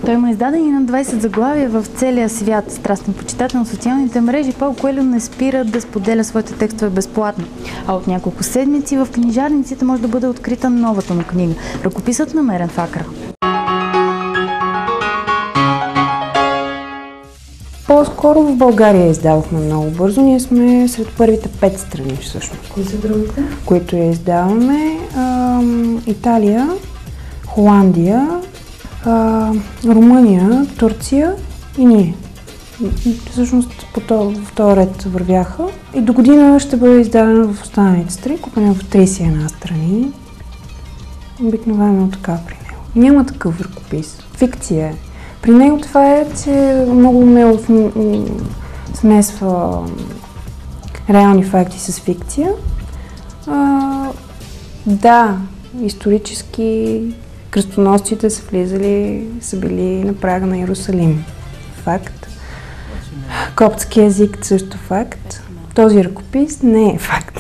Той има издадени на 20 заглавия в целия свят. Страстен почитател на социалните мрежи, Пауло Коелho не спира да споделя своите текстове безплатно. А от няколко седмици в книжарниците може да бъде открита новата му книга. Ръкописът намерен в Акра. По-скоро в България издавахме много бързо. Ние сме сред първите 5 страни всъщност. Кои са другите? Които я издаваме. Италия, Холандия, Румъния, Турция и ние. Всъщност в този ред вървяха. И до година ще бъде издадена в останалите страни, купена в 31 страни. Обикновено така при него. Няма такъв ръкопис. Фикция е. При него това е, че много умело смесва реални факти с фикция. Да, исторически кръстоносците са били на прага на Йерусалим. Факт. Коптски език също факт. Този ръкопис не е факт.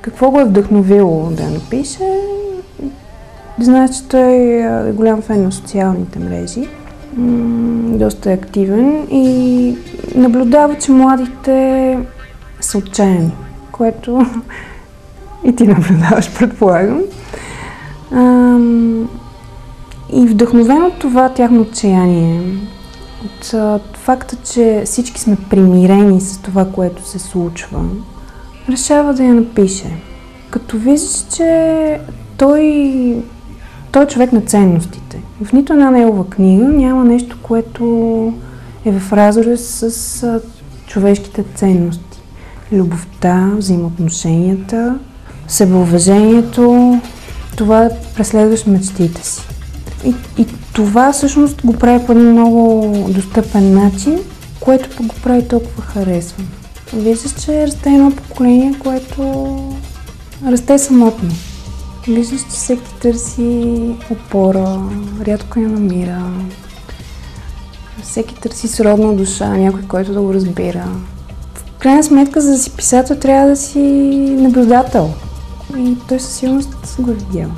Какво го е вдъхновило да напише? Знаеш, че той е голям фен на социалните мрежи, доста е активен и наблюдава, че младите са отчаяни, което и ти наблюдаваш, предполагам. И вдъхновен от това тяхно отчаяние, от факта, че всички сме примирени с това, което се случва, решава да я напише. Като виждаш, че той е човек на ценностите. В нито една негова книга няма нещо, което е в разрез с човешките ценности. Любовта, взаимоотношенията, себеуважението, това преследваш мечтите си. И това всъщност го прави по един много достъпен начин, което го прави толкова харесвано. Виждаш, че расте едно поколение, което расте самотно. Виждаш, че всеки търси опора, рядко я намира. Всеки търси сродна душа, някой, който да го разбира. В крайна сметка, за да си писател, трябва да си наблюдател. И той със сигурност го е видял.